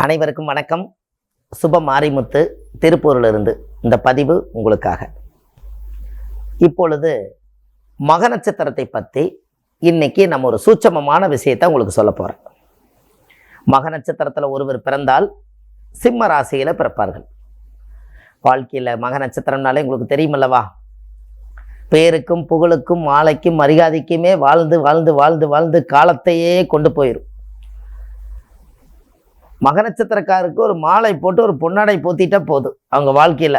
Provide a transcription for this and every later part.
அனைவருக்கும் வணக்கம். சுப மாரிமுத்து திருப்பூரிலிருந்து இந்த பதிவு உங்களுக்காக. இப்பொழுது மக நட்சத்திரத்தை பற்றி இன்னைக்கு நம்ம ஒரு சூட்சமமான விஷயத்தை உங்களுக்கு சொல்ல போகிறேன். மக நட்சத்திரத்தில் ஒருவர் பிறந்தால் சிம்ம ராசியில் பிறப்பார்கள். வாழ்க்கையில் மக நட்சத்திரம்னாலே உங்களுக்கு தெரியுமல்லவா, பேருக்கும் புகழுக்கும் மாலைக்கும் மரியாதைக்குமே வாழ்ந்து வாழ்ந்து வாழ்ந்து வாழ்ந்து காலத்தையே கொண்டு போயிடும். மக நட்சத்திரக்காருக்கு ஒரு மாலை போட்டு ஒரு பொன்னாடை போத்திட்டா போதும். அவங்க வாழ்க்கையில்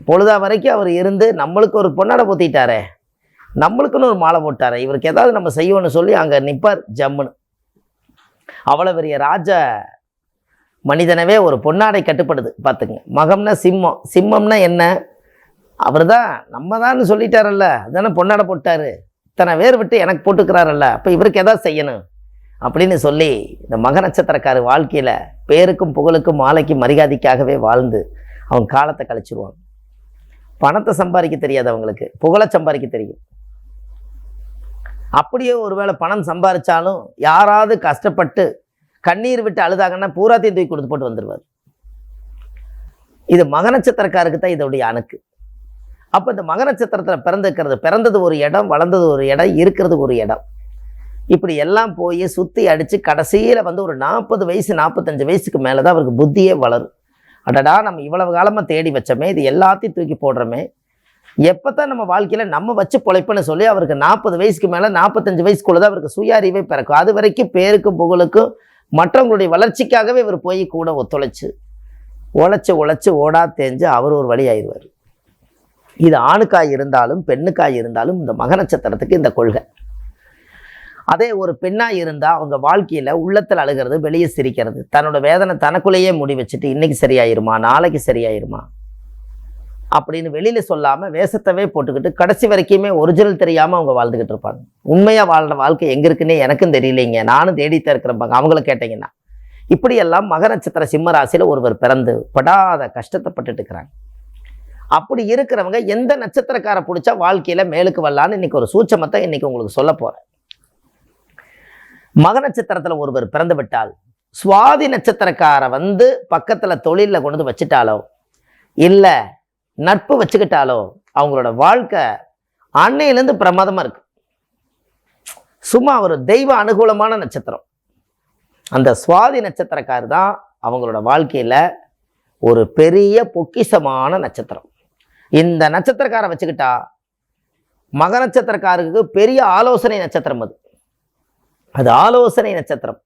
பொழுதா வரைக்கும் அவர் இருந்து நம்மளுக்கு ஒரு பொன்னாடை போத்திட்டாரே, நம்மளுக்குன்னு ஒரு மாலை போட்டாரே, இவருக்கு ஏதாவது நம்ம செய்வோன்னு சொல்லி அங்கே நிற்பார் ஜம்முன்னு. அவ்வளோ பெரிய ராஜ மனிதனவே ஒரு பொன்னாடை கட்டுப்படுது பார்த்துங்க. மகம்னா சிம்மம், சிம்மம்னா என்ன, அவர் தான் நம்ம தான் சொல்லிட்டாரல்ல, அதுதானே பொன்னாடை போட்டார், இத்தனை பேர் விட்டு எனக்கு போட்டுக்கிறாரல்ல, அப்போ இவருக்கு எதாவது செய்யணும் அப்படின்னு சொல்லி இந்த மக நட்சத்திரக்கார வாழ்க்கையில் பேருக்கும் புகழுக்கும் மாலைக்கும் மரியாதைக்காகவே வாழ்ந்து அவங்க காலத்தை கழிச்சிருவாங்க. பணத்தை சம்பாதிக்க தெரியாது அவங்களுக்கு, புகழை சம்பாதிக்க தெரியும். அப்படியே ஒருவேளை பணம் சம்பாதிச்சாலும் யாராவது கஷ்டப்பட்டு கண்ணீர் விட்டு அழுதாங்கன்னா பூராத்தையும் தூக்கி கொடுத்து போட்டு வந்துடுவார். இது மக நட்சத்திரக்காருக்கு தான் இதோடைய அணுக்கு. அப்போ இந்த மக நட்சத்திரத்தில் பிறந்தது ஒரு இடம், வளர்ந்தது ஒரு இடம், இருக்கிறது ஒரு இடம், இப்படி எல்லாம் போய் சுற்றி அடித்து கடைசியில் ஒரு 40 வயசு 45 வயசுக்கு மேலே தான் அவருக்கு புத்தியே வளரும். அடடா, நம்ம இவ்வளவு காலமாக தேடி வச்சோமே, இது எல்லாத்தையும் தூக்கி போடுறோமே, எப்போ தான் நம்ம வாழ்க்கையில் நம்ம வச்சு பொழைப்புன்னு சொல்லி அவருக்கு 40 வயசுக்கு மேலே 45 வயசுக்குள்ளே தான் அவருக்கு சுய அறிவே பிறக்கும். அது வரைக்கும் பேருக்கும் புகழுக்கும் மற்றவங்களுடைய வளர்ச்சிக்காகவே இவர் போய் கூட உழைச்சி ஓடா தேஞ்சு அவர் ஒரு வழி ஆயிடுவார். இது ஆணுக்காய் இருந்தாலும் பெண்ணுக்காய் இருந்தாலும் இந்த மக நட்சத்திரத்துக்கு இந்த கொள்கை. அதே ஒரு பெண்ணாக இருந்தால் அவங்க வாழ்க்கையில் உள்ளத்தில் அழுகிறது, வெளியே சிரிக்கிறது, தன்னோட வேதனை தனக்குள்ளேயே முடி வச்சுட்டு இன்னைக்கு சரியாயிருமா நாளைக்கு சரியாயிருமா அப்படின்னு வெளியில் சொல்லாமல் வேஷத்தவே போட்டுக்கிட்டு கடைசி வரைக்குமே ஒரிஜினல் தெரியாமல் அவங்க வாழ்ந்துக்கிட்டு இருப்பாங்க. உண்மையாக வாழ்கிற வாழ்க்கை எங்கே இருக்குன்னே எனக்கும் தெரியலைங்க, நானும் தேடித்தான் இருக்கிறப்பாங்க. அவங்கள கேட்டிங்கன்னா இப்படியெல்லாம் மக நட்சத்திர சிம்ம ராசியில் ஒருவர் பிறந்து படாத கஷ்டத்தைப்பட்டுட்டு இருக்கிறாங்க. அப்படி இருக்கிறவங்க எந்த நட்சத்திரக்காரை பிடிச்சா வாழ்க்கையில் மேலுக்கு வரலான்னு இன்னைக்கு ஒரு சூட்சமத்தை இன்னைக்கு உங்களுக்கு சொல்ல போகிறேன். மக நட்சத்திரத்தில் ஒருவர் பிறந்து விட்டால் சுவாதி நட்சத்திரக்காரை பக்கத்தில் தொழிலில் கொண்டு வச்சுட்டாலோ இல்லை நட்பு வச்சுக்கிட்டாலோ அவங்களோட வாழ்க்கை அன்னையிலேருந்து பிரமாதமாக இருக்கு. சும்மா ஒரு தெய்வ அனுகூலமான நட்சத்திரம். அந்த சுவாதி நட்சத்திரக்கார் தான் அவங்களோட வாழ்க்கையில் ஒரு பெரிய பொக்கிஷமான நட்சத்திரம். இந்த நட்சத்திரக்காரை வச்சுக்கிட்டா மக நட்சத்திரக்காருக்கு பெரிய ஆலோசனை நட்சத்திரம். அது ஆலோசனை நட்சத்திரம்.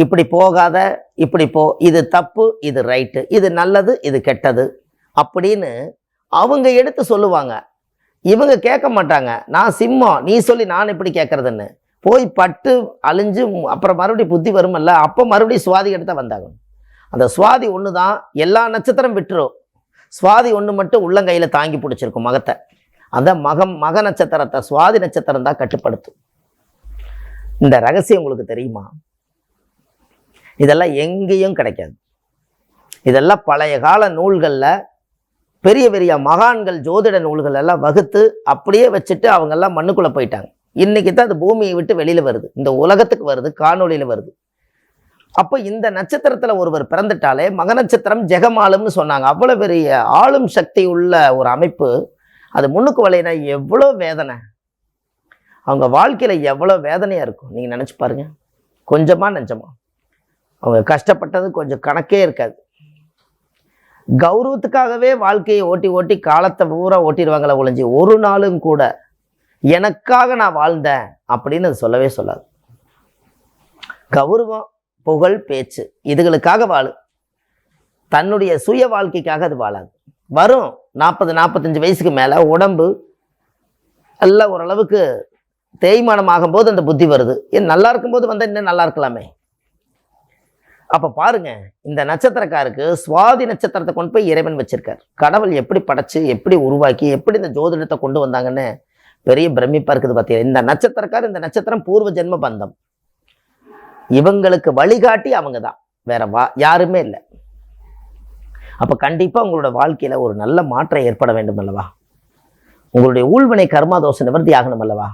இப்படி போகாத, இப்படி போ, இது தப்பு, இது ரைட்டு, இது நல்லது, இது கெட்டது அப்படின்னு அவங்க எடுத்து சொல்லுவாங்க. இவங்க கேட்க மாட்டாங்க. நான் சிம்மம், நீ சொல்லி நான் எப்படி கேட்கறதுன்னு போய் பட்டு அழிஞ்சு அப்புறம் மறுபடியும் புத்தி வருமல்ல, அப்போ மறுபடியும் சுவாதி எடுத்தா வந்தாங்க. அந்த சுவாதி ஒன்று தான் எல்லா நட்சத்திரம் விட்டுரும், சுவாதி ஒன்று மட்டும் உள்ளங்கையில் தாங்கி பிடிச்சிருக்கும் மகத்தை. அந்த மக நட்சத்திரத்தை சுவாதி நட்சத்திரம் தான் கட்டுப்படுத்தும். இந்த ரகசியம் உங்களுக்கு தெரியுமா? இதெல்லாம் எங்கேயும் கிடைக்காது. இதெல்லாம் பழைய கால நூல்களில் பெரிய பெரிய மகான்கள் ஜோதிட நூல்கள் எல்லாம் வகுத்து அப்படியே வச்சுட்டு அவங்கெல்லாம் மண்ணுக்குள்ளே போயிட்டாங்க. இன்னைக்கு தான் அது பூமியை விட்டு வெளியில் வருது, இந்த உலகத்துக்கு வருது, காணொலியில் வருது. அப்போ இந்த நட்சத்திரத்தில் ஒருவர் பிறந்துட்டாலே மக நட்சத்திரம் ஜெகமாலும்னு சொன்னாங்க. அவ்வளோ பெரிய ஆளும் சக்தி உள்ள ஒரு அமைப்பு. அது முன்னுக்கு வலையினா எவ்வளோ வேதனை, அவங்க வாழ்க்கையில் எவ்வளோ வேதனையாக இருக்கும் நீங்கள் நினச்சி பாருங்கள். கொஞ்சமாக நெஞ்சமா அவங்க கஷ்டப்பட்டது கொஞ்சம் கணக்கே இருக்காது. கௌரவத்துக்காகவே வாழ்க்கையை ஓட்டி காலத்தை பூரா ஓட்டிடுவாங்களே ஒழிஞ்சு ஒரு நாளும் கூட எனக்காக நான் வாழ்ந்தேன் அப்படின்னு அது சொல்லவே சொல்லாது. கௌரவம், புகழ், பேச்சு இதுகளுக்காக வாழு, தன்னுடைய சுய வாழ்க்கைக்காக அது வாழாது. வரும் 40-45 வயசுக்கு மேலே உடம்பு எல்லாம் ஓரளவுக்கு தேய்மானம் ஆகும்போது அந்த புத்தி வருது. ஏன் நல்லா இருக்கும்போது இன்னும் நல்லா இருக்கலாமே. அப்போ பாருங்க, இந்த நட்சத்திரக்காருக்கு சுவாதி நட்சத்திரத்தை கொண்டு போய் இறைவன் வச்சிருக்கார். கடவுள் எப்படி படைச்சு, எப்படி உருவாக்கி, எப்படி இந்த ஜோதிடத்தை கொண்டு வந்தாங்கன்னு பெரிய பிரமிப்பா இருக்குது பார்த்தீங்கன்னா. இந்த நட்சத்திரக்கார், இந்த நட்சத்திரம் பூர்வ ஜென்ம பந்தம். இவங்களுக்கு வழிகாட்டி அவங்க தான், வேற யாருமே இல்லை. அப்போ கண்டிப்பாக உங்களோட வாழ்க்கையில் ஒரு நல்ல மாற்றம் ஏற்பட வேண்டும் அல்லவா? உங்களுடைய ஊழ்வினை கர்மாதோஷ நிவர்த்தி ஆகணும் அல்லவா?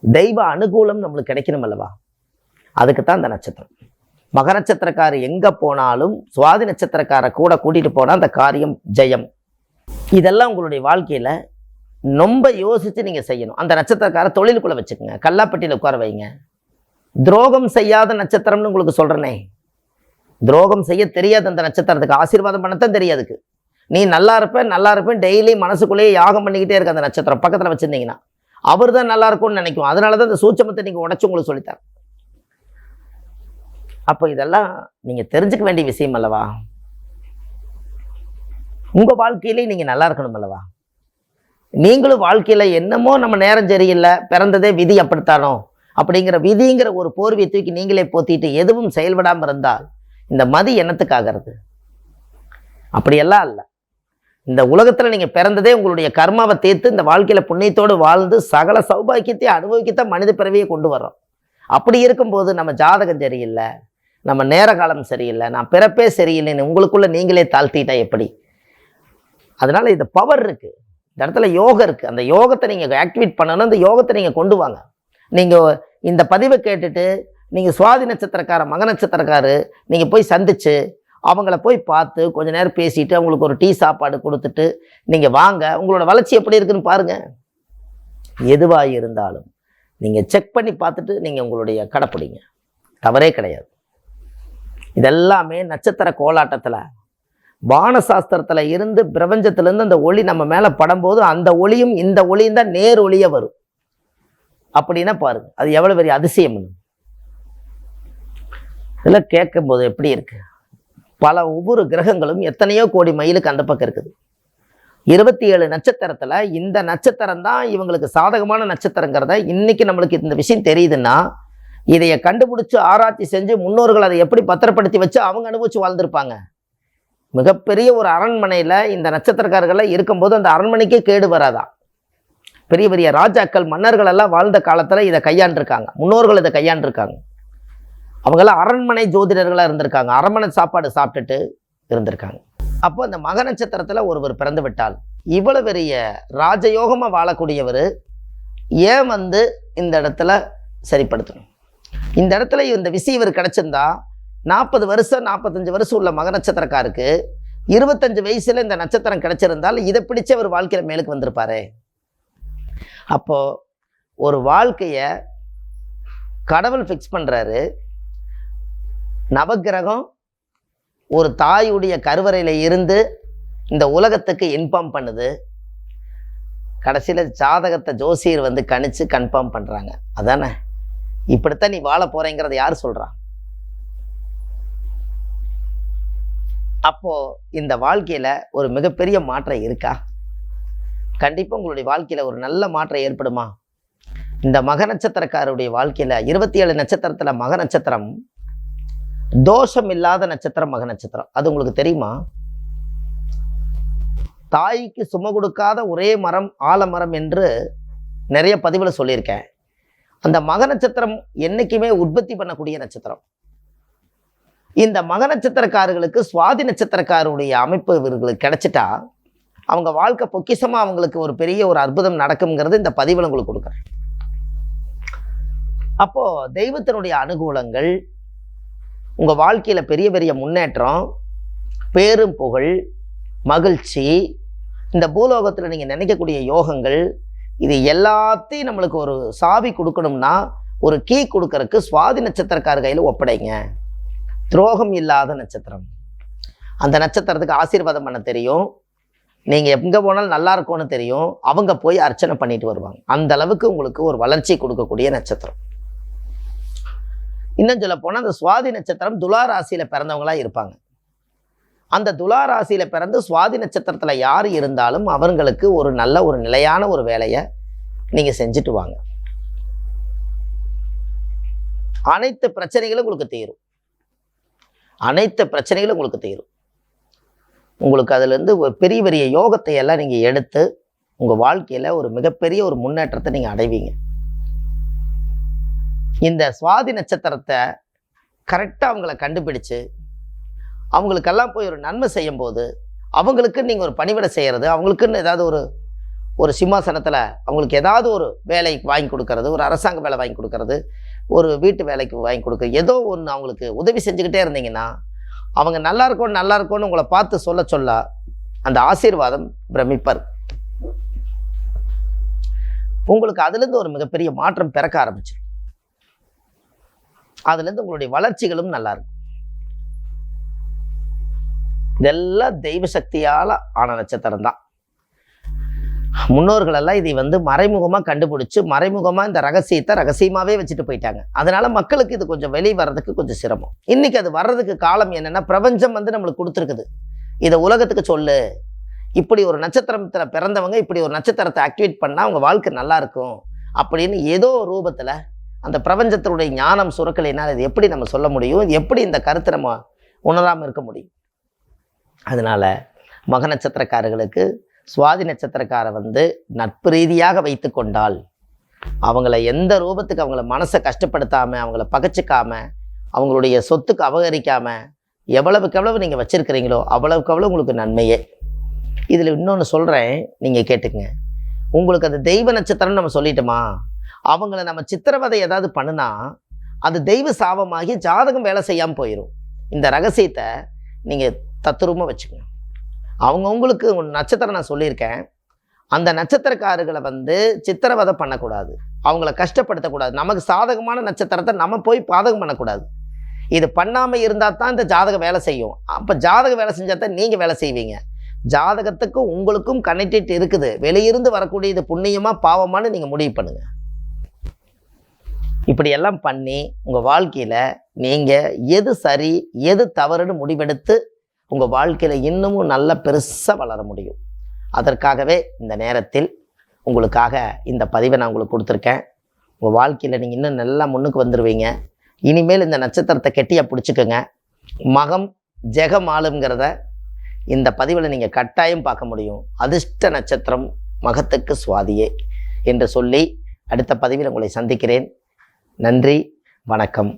தெய்வ அனுகூலம் நம்மளுக்கு கிடைக்கணும் அல்லவா? அதுக்கு தான் இந்த நட்சத்திரம். மக நட்சத்திரக்காரர் எங்கே போனாலும் சுவாதி நட்சத்திரக்காரை கூட கூட்டிகிட்டு போனால் அந்த காரியம் ஜெயம். இதெல்லாம் உங்களுடைய வாழ்க்கையில் ரொம்ப யோசித்து நீங்கள் செய்யணும். அந்த நட்சத்திரக்கார தொழிலுக்குள்ளே வச்சுக்கோங்க, கல்லாப்பட்டியில் உட்கார வைங்க. துரோகம் செய்யாத நட்சத்திரம்னு உங்களுக்கு சொல்கிறேனே, துரோகம் செய்ய தெரியாது அந்த நட்சத்திரத்துக்கு, ஆசீர்வாதம் பண்ணத்தான் தெரியாதுக்கு. நீ நல்லா இருப்பேன் டெய்லி மனசுக்குள்ளேயே யாகம் பண்ணிக்கிட்டே இருக்க அந்த நட்சத்திரம் பக்கத்தில் வச்சுருந்தீங்கன்னா அவர் தான் நல்லா இருக்கும்னு நினைக்கும். அதனால தான் இந்த சூட்சமத்தை நீங்கள் உடச்சி உங்களுக்கு சொல்லித்தார். அப்போ இதெல்லாம் நீங்கள் தெரிஞ்சுக்க வேண்டிய விஷயம் அல்லவா? உங்கள் வாழ்க்கையிலே நீங்கள் நல்லா இருக்கணும் அல்லவா? நீங்களும் வாழ்க்கையில் என்னமோ நம்ம நேரம் சரியில்லை, பிறந்ததே விதி அப்படித்தானோ அப்படிங்கிற விதிங்கிற ஒரு போர்வையை தூக்கி நீங்களே போத்திட்டு எதுவும் செயல்படாமல் இருந்தால் இந்த மதி என்னத்துக்காகிறது? அப்படியெல்லாம் இல்லை. இந்த உலகத்தில் நீங்கள் பிறந்ததே உங்களுடைய கர்மாவை தீர்த்து இந்த வாழ்க்கையில் புண்ணியத்தோடு வாழ்ந்து சகல சௌபாக்கியத்தை அனுபவிக்கத்தான் மனித பிறவியை கொண்டு வரோம். அப்படி இருக்கும்போது நம்ம ஜாதகம் சரியில்லை, நம்ம நேர காலம் சரியில்லை, நான் பிறப்பே சரியில்லைன்னு உங்களுக்குள்ள நீங்களே தாழ்த்திட்டா எப்படி? அதனால் இது பவர் இருக்குது, இந்த இடத்துல யோகம் இருக்குது. அந்த யோகத்தை நீங்கள் ஆக்டிவேட் பண்ணணும். அந்த யோகத்தை நீங்கள் கொண்டு வாங்க. நீங்கள் இந்த பதிவை கேட்டுட்டு நீங்கள் சுவாதி நட்சத்திரக்கார மக நட்சத்திரக்காரு நீங்கள் போய் சந்தித்து அவங்கள போய் பார்த்து கொஞ்ச நேரம் பேசிட்டு அவங்களுக்கு ஒரு டீ சாப்பாடு கொடுத்துட்டு நீங்கள் வாங்க. உங்களோட வளர்ச்சி எப்படி இருக்குன்னு பாருங்கள். எதுவாக இருந்தாலும் நீங்கள் செக் பண்ணி பார்த்துட்டு நீங்கள் உங்களுடைய கடைப்பிடிங்க, தவறே கிடையாது. இதெல்லாமே நட்சத்திர கோலாட்டத்தில் வானசாஸ்திரத்தில் இருந்து பிரபஞ்சத்திலேருந்து அந்த ஒளி நம்ம மேலே படும்போது அந்த ஒளியும் இந்த ஒளியும் தான் நேர் ஒளியாக வரும். அப்படின்னா பாருங்க, அது எவ்வளோ பெரிய அதிசயம். இதெல்லாம் கேட்கும்போது எப்படி இருக்கு? பல ஒவ்வொரு கிரகங்களும் எத்தனையோ கோடி மைலுக்கு அந்த பக்கம் இருக்குது. 27 நட்சத்திரத்தில் இந்த நட்சத்திரம் தான் இவங்களுக்கு சாதகமான நட்சத்திரங்கிறத இன்னைக்கு நம்மளுக்கு இந்த விஷயம் தெரியுதுன்னா இதைய கண்டுபிடிச்சு ஆராய்ச்சி செஞ்சு முன்னோர்கள் அதை எப்படி பத்திரப்படுத்தி வச்சு அவங்க அனுபவிச்சு வாழ்ந்திருப்பாங்க. மிகப்பெரிய ஒரு அரண்மனையில் இந்த நட்சத்திரக்காரர்கள்லாம் இருக்கும்போது அந்த அரண்மனைக்கே கேடு வராதான். பெரிய பெரிய ராஜாக்கள் மன்னர்கள் எல்லாம் வாழ்ந்த காலத்தில் இதை கையாண்டிருக்காங்க, முன்னோர்கள் இதை கையாண்டிருக்காங்க. அவங்கெல்லாம் அரண்மனை ஜோதிடர்களாக இருந்திருக்காங்க, அரண்மனை சாப்பாடு சாப்பிட்டுட்டு இருந்திருக்காங்க. அப்போ அந்த மக நட்சத்திரத்தில் ஒருவர் பிறந்து விட்டால் இவ்வளவு பெரிய ராஜயோகமாக வாழக்கூடியவர் ஏன் இந்த இடத்துல சரிப்படுத்தணும்? இந்த இடத்துல இந்த விஷயம் இவர் கிடச்சிருந்தா 40 வருஷம் 45 வருஷம் உள்ள மக நட்சத்திரக்காருக்கு 25 வயசுல இந்த நட்சத்திரம் கிடைச்சிருந்தால் இதை பிடிச்ச ஒரு வாழ்க்கையில் மேலுக்கு வந்திருப்பாரு. அப்போ ஒரு வாழ்க்கையை கடவுள் ஃபிக்ஸ் பண்ணுறாரு. நவக்கிரகம் ஒரு தாயுடைய கருவறையில் இருந்து இந்த உலகத்துக்கு இன்ஃபார்ம் பண்ணுது. கடைசியில் ஜாதகத்தை ஜோசியர் கணிச்சு கன்ஃபார்ம் பண்ணுறாங்க. அதானே இப்படித்தான் நீ வாழ போறேங்கிறத யார் சொல்றா? அப்போ இந்த வாழ்க்கையில ஒரு மிகப்பெரிய மாற்றம் இருக்கா? கண்டிப்பா உங்களுடைய வாழ்க்கையில ஒரு நல்ல மாற்றம் ஏற்படுமா? இந்த மக நட்சத்திரக்காரருடைய வாழ்க்கையில 27 நட்சத்திரத்துல மக நட்சத்திரம் தோஷம் இல்லாத நட்சத்திரம் மக நட்சத்திரம். அது உங்களுக்கு தெரியுமா? தாய்க்கு சும கொடுக்காத ஒரே மரம் ஆலமரம் என்று நிறைய பதிவுல சொல்லியிருக்கேன். அந்த மக நட்சத்திரம் என்னைக்குமே உற்பத்தி பண்ணக்கூடிய நட்சத்திரம். இந்த மக நட்சத்திரக்காரர்களுக்கு சுவாதி நட்சத்திரக்காரருடைய அமைப்பு இவர்களுக்கு கிடைச்சிட்டா அவங்க வாழ்க்கை பொக்கிஷமா அவங்களுக்கு ஒரு பெரிய ஒரு அற்புதம் நடக்கும்ங்கிறது இந்த பதிவில் உங்களுக்கு கொடுக்குறேன். அப்போ தெய்வத்தினுடைய அனுகூலங்கள், உங்க வாழ்க்கையில பெரிய பெரிய முன்னேற்றம், பேரும் புகழ், மகிழ்ச்சி, இந்த பூலோகத்தில் நீங்க நினைக்கக்கூடிய யோகங்கள், இது எல்லாத்தையும் நம்மளுக்கு ஒரு சாவி கொடுக்கணும்னா ஒரு கீ கொடுக்கறதுக்கு சுவாதி நட்சத்திரக்கார கையில் ஒப்படைங்க. துரோகம் இல்லாத நட்சத்திரம். அந்த நட்சத்திரத்துக்கு ஆசீர்வாதம் பண்ண தெரியும், நீங்கள் எங்கே போனாலும் நல்லா இருக்கும்னு தெரியும். அவங்க போய் அர்ச்சனை பண்ணிட்டு வருவாங்க. அந்த அளவுக்கு உங்களுக்கு ஒரு வளர்ச்சி கொடுக்கக்கூடிய நட்சத்திரம். இன்னும் சொல்ல போனால் அந்த சுவாதி நட்சத்திரம் துலா ராசியில் பிறந்தவங்களா இருப்பாங்க. அந்த துலா ராசியில பிறந்து சுவாதி நட்சத்திரத்துல யார் இருந்தாலும் அவங்களுக்கு ஒரு நல்ல ஒரு நிலையான ஒரு வேலையை நீங்க செஞ்சுட்டு வாங்க. அனைத்து பிரச்சனைகளும் உங்களுக்கு தீரும். அனைத்து பிரச்சனைகளும் உங்களுக்கு தீரும். உங்களுக்கு அதுல இருந்து ஒரு பெரிய பெரிய யோகத்தை எல்லாம் நீங்க எடுத்து உங்க வாழ்க்கையில ஒரு மிகப்பெரிய ஒரு முன்னேற்றத்தை நீங்க அடைவீங்க. இந்த சுவாதி நட்சத்திரத்தை கரெக்டா அவங்கள கண்டுபிடிச்சு அவங்களுக்கெல்லாம் போய் ஒரு நன்மை செய்யும் போது அவங்களுக்கு நீங்கள் ஒரு பணிவிடை செய்கிறது, அவங்களுக்குன்னு ஏதாவது ஒரு சிம்மாசனத்தில் அவங்களுக்கு ஏதாவது ஒரு வேலை வாங்கி கொடுக்கறது, ஒரு அரசாங்க வேலை வாங்கி கொடுக்கறது, ஒரு வீட்டு வேலைக்கு வாங்கி கொடுக்க, ஏதோ ஒன்று அவங்களுக்கு உதவி செஞ்சுக்கிட்டே இருந்தீங்கன்னா அவங்க நல்லா இருக்கோன்னு உங்களை பார்த்து சொல்ல அந்த ஆசீர்வாதம் பிரமிப்பார். உங்களுக்கு அதுலேருந்து ஒரு மிகப்பெரிய மாற்றம் பிறக்க ஆரம்பிச்சிடும். அதுலேருந்து உங்களுடைய வளர்ச்சிகளும் நல்லா இருக்கும். இதெல்லாம் தெய்வ சக்தியால் ஆன நட்சத்திரம் தான். முன்னோர்களெல்லாம் இதை மறைமுகமாக கண்டுபிடிச்சு மறைமுகமாக இந்த ரகசியத்தை ரகசியமாகவே வச்சுட்டு போயிட்டாங்க. அதனால மக்களுக்கு இது கொஞ்சம் வெளியே வர்றதுக்கு கொஞ்சம் சிரமம். இன்னைக்கு அது வர்றதுக்கு காலம் என்னன்னா, பிரபஞ்சம் நம்மளுக்கு கொடுத்துருக்குது, இதை உலகத்துக்கு சொல்லு. இப்படி ஒரு நட்சத்திரத்தில் பிறந்தவங்க இப்படி ஒரு நட்சத்திரத்தை ஆக்டிவேட் பண்ணால் அவங்க வாழ்க்கை நல்லா இருக்கும் அப்படின்னு ஏதோ ஒரு ரூபத்தில் அந்த பிரபஞ்சத்தினுடைய ஞானம் சுரக்கலைனால் இது எப்படி நம்ம சொல்ல முடியும்? எப்படி இந்த கருத்தை நம்ம உணராமல் இருக்க முடியும்? அதனால மக நட்சத்திரக்காரர்களுக்கு சுவாதி நட்சத்திரக்காரை நட்பு ரீதியாக வைத்து கொண்டால் அவங்கள எந்த ரூபத்துக்கு அவங்கள மனசை கஷ்டப்படுத்தாமல், அவங்கள பகைச்சிக்காமல், அவங்களுடைய சொத்துக்கு அபகரிக்காமல் எவ்வளவுக்கு எவ்வளவு நீங்கள் வச்சுருக்கிறீங்களோ அவ்வளவுக்கு அவ்வளோ உங்களுக்கு நன்மையே. இதில் இன்னொன்று சொல்கிறேன், நீங்கள் கேட்டுக்குங்க. உங்களுக்கு அது தெய்வ நட்சத்திரம்னு நம்ம சொல்லிட்டோமா, அவங்கள நம்ம சித்திரவதை ஏதாவது பண்ணுனா அது தெய்வ சாபமாகி ஜாதகம் வேலை செய்யாமல் போயிடும். இந்த ரகசியத்தை நீங்கள் தத்துரூபமாக வச்சுக்கோங்க. அவங்கவுங்களுக்கு நட்சத்திரம் நான் சொல்லியிருக்கேன், அந்த நட்சத்திரக்காரர்களை சித்திரவதை பண்ணக்கூடாது, அவங்கள கஷ்டப்படுத்தக்கூடாது. நமக்கு சாதகமான நட்சத்திரத்தை நம்ம போய் பாதகம் பண்ணக்கூடாது. இது பண்ணாமல் இருந்தால் தான் இந்த ஜாதகம் வேலை செய்யும். அப்போ ஜாதகம் வேலை செஞ்சால் தான் நீங்கள் வேலை செய்வீங்க. ஜாதகத்துக்கும் உங்களுக்கும் கனெக்டிட் இருக்குது. வெளியிருந்து வரக்கூடிய இது புண்ணியமா பாவமானு நீங்கள் முடிவு பண்ணுங்க. இப்படியெல்லாம் பண்ணி உங்கள் வாழ்க்கையில் நீங்கள் எது சரி எது தவறுன்னு முடிவெடுத்து உங்கள் வாழ்க்கையில் இன்னமும் நல்ல பெருசாக வளர முடியும். அதற்காகவே இந்த நேரத்தில் உங்களுக்காக இந்த பதிவை நான் உங்களுக்கு கொடுத்துருக்கேன். உங்கள் வாழ்க்கையில் நீங்கள் இன்னும் நல்லா முன்னுக்கு வந்துடுவீங்க. இனிமேல் இந்த நட்சத்திரத்தை கெட்டியாக பிடிச்சிக்கோங்க. மகம் ஜெகம் ஆளுங்கிறத இந்த பதிவில் நீங்கள் கட்டாயம் பார்க்க முடியும். அதிர்ஷ்ட நட்சத்திரம் மகத்துக்கு சுவாதியே என்று சொல்லி அடுத்த பதிவில் உங்களை சந்திக்கிறேன். நன்றி, வணக்கம்.